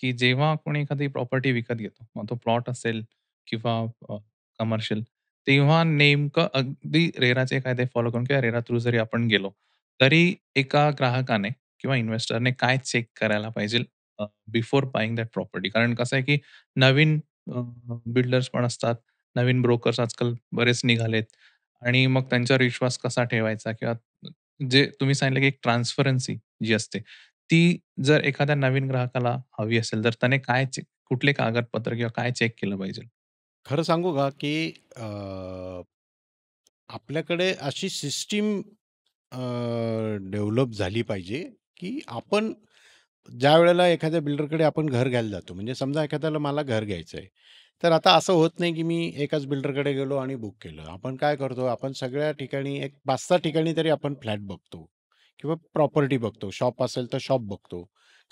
की जेव्हा कोणी एखादी प्रॉपर्टी विकत घेतो, मग तो प्लॉट असेल किंवा कमर्शियल, तेव्हा नेमकं अगदी रेराचे कायदे फॉलो करून किंवा रेरा थ्रू जरी आपण गेलो, तरी एका ग्राहकाने किंवा इन्व्हेस्टरने काय चेक करायला पाहिजे बिफोर बायिंग दॅट प्रॉपर्टी? कारण कसं आहे, की नवीन बिल्डर्स पण असतात, नवीन ब्रोकर्स आजकाल बरेच निघालेत आणि मग त्यांच्यावर विश्वास कसा ठेवायचा किंवा जे तुम्ही सांगितलं, की एक ट्रान्सपरन्सी जी असते, ती जर एखाद्या नवीन ग्राहकाला हवी असेल, तर त्याने काय कुठले कागदपत्र किंवा काय चेक केलं पाहिजे? खरं सांगू का, की आपल्याकडे अशी सिस्टीम डेव्हलप झाली पाहिजे, की आपण ज्यावेळेला एखाद्या बिल्डरकडे आपण घर घ्यायला जातो, म्हणजे समजा एखाद्याला मला घर घ्यायचं आहे. तर आता असं होत नाही, की मी एकाच बिल्डरकडे गेलो आणि बुक केलं. आपण काय करतो, आपण सगळ्या ठिकाणी एक 5-6 ठिकाणी तरी आपण फ्लॅट बघतो किंवा प्रॉपर्टी बघतो. शॉप असेल तर शॉप बघतो.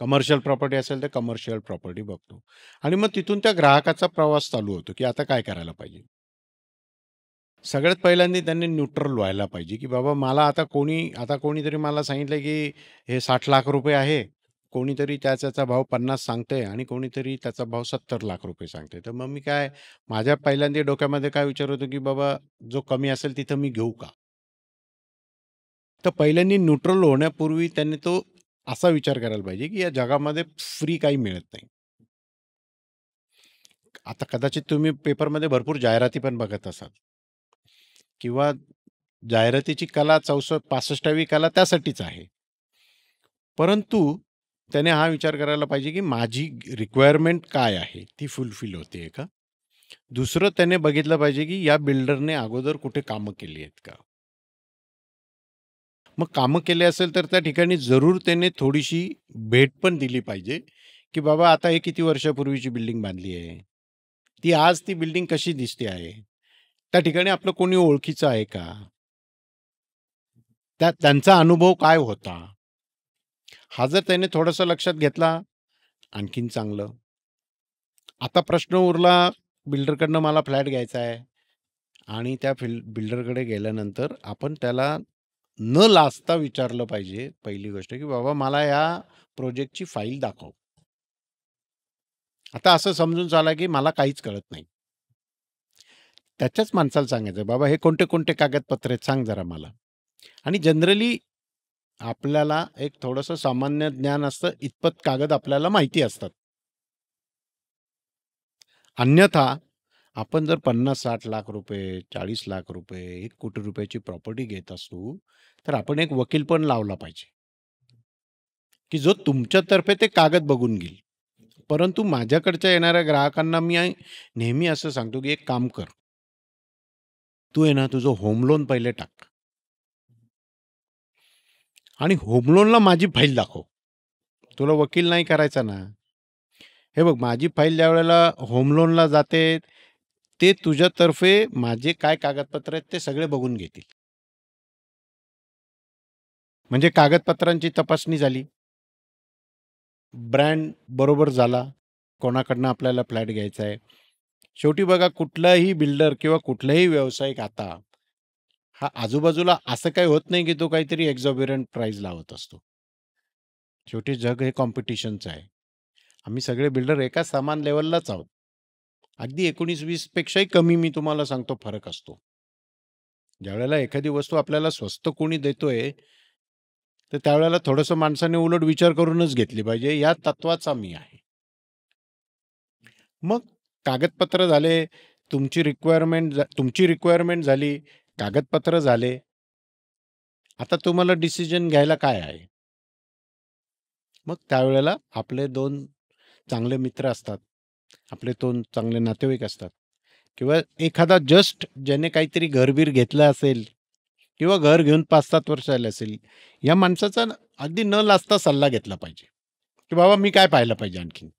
कमर्शियल प्रॉपर्टी असेल तर कमर्शियल प्रॉपर्टी बघतो आणि मग तिथून त्या ग्राहकाचा प्रवास चालू होतो, की आता काय करायला पाहिजे. सगळ्यात पहिल्यांदा त्यांनी न्यूट्रल व्हायला पाहिजे, की बाबा मला आता कोणीतरी मला सांगितलं, की हे ₹60,00,000 आहे. कोणीतरी त्याचा भाव 50 सांगतंय आणि कोणीतरी त्याचा भाव ₹70,00,000 सांगतंय. तर मग मी काय माझ्या पहिल्यांदा डोक्यामध्ये काय विचार होतो, की बाबा जो कमी असेल तिथं मी घेऊ का? तर पहिल्यांदा न्यूट्रल होण्यापूर्वी त्यांनी तो असा विचार करायला पाहिजे, की या जगामध्ये फ्री काही मिळत नाही. आता कदाचित तुम्ही पेपरमध्ये भरपूर जाहिराती पण बघत असाल किंवा जाहिरातीची कला 65वी कला त्यासाठीच आहे. परंतु त्याने हा विचार करायला पाहिजे, की माझी रिक्वायरमेंट काय आहे? ती फुलफिल होतेय का? दुसरं त्याने बघितलं पाहिजे, की या बिल्डरने अगोदर कुठे कामं केली आहेत का? मग कामं केली असेल तर त्या ठिकाणी जरूर त्याने थोडीशी भेट पण दिली पाहिजे, की बाबा आता हे किती वर्षापूर्वीची बिल्डिंग बांधली आहे. ती बिल्डिंग कशी दिसते आहे? त्या ठिकाणी आपलं कोणी ओळखीचं आहे का? त्यांचा अनुभव काय होता? हा जर त्याने थोडंसं लक्षात घेतला, आणखीन चांगलं. आता प्रश्न उरला बिल्डरकडनं मला फ्लॅट घ्यायचा आहे आणि त्या बिल्डरकडे गेल्यानंतर आपण त्याला न लाजता विचारलं पाहिजे पहिली गोष्ट, की "बाबा मला या प्रोजेक्टची फाईल दाखव." आता असं समजून चाला, की मला काहीच कळत नाही. त्याच्याच माणसाला सांगायचं, "बाबा हे कोणते-कोणते कागदपत्र आहेत सांग जरा मला." आणि जनरली आपल्याला एक थोडंसं सामान्य ज्ञान असतं, इतपत कागद आपल्याला माहिती असतात. अन्यथा आपण जर 50-60 लाख रुपये, 40 लाख रुपये, 1 कोटी रुपयाची प्रॉपर्टी घेत असू, तर आपण एक वकील पण लावला पाहिजे, की जो तुमच्यातर्फे ते कागद बघून घेईल. परंतु माझ्याकडच्या येणाऱ्या ग्राहकांना नेहमी असं सांगतो, की एक काम कर. तू आहे ना, तुझं होम लोन पहिले टाक आणि होम लोनला माझी फाईल दाखव. तुला वकील नाही करायचा ना. हे बघ माझी फाईल ज्यावेळेला होम लोनला जाते, ते तुझ्यातर्फे माझे काय कागदपत्र आहेत ते सगळे बघून घेतील. म्हणजे कागदपत्रांची तपासणी झाली, ब्रँड बरोबर झाला, कोणाकडनं आपल्याला फ्लॅट घ्यायचा आहे. शेवटी बघा कुठलाही बिल्डर किंवा कुठलाही व्यावसायिक आता हा आजूबाजूला असं काही होत नाही, की तो काहीतरी एक्झॉबिरंट प्राईस लावत असतो. शेवटी जग हे कॉम्पिटिशनचं आहे. आम्ही सगळे बिल्डर एका समान लेव्हललाच आहोत. अगदी 19-20 पेक्षाही कमी मी तुम्हाला सांगतो फरक असतो. ज्यावेळेला एखादी वस्तू आपल्याला स्वस्त कोणी देतोय, तर त्यावेळेला थोडंसं माणसाने उलट विचार करूनच घेतली पाहिजे, या तत्वाचा मी आहे. मग कागदपत्र झाले, तुमची रिक्वायरमेंट झाली, कागदपत्र झाले. आता तुम्हाला डिसिजन घ्यायला काय आहे? मग त्यावेळेला आपले 2 चांगले मित्र असतात. आपले 2 चांगले नातेवाईक असतात किंवा एखादा जस्ट ज्याने काहीतरी घर-बीर घेतलं असेल किंवा घर घेऊन 5-7 वर्ष झाले असेल, या माणसाचा अगदी न लाजता सल्ला घेतला पाहिजे, की बाबा मी काय पाहिलं पाहिजे आणखीन?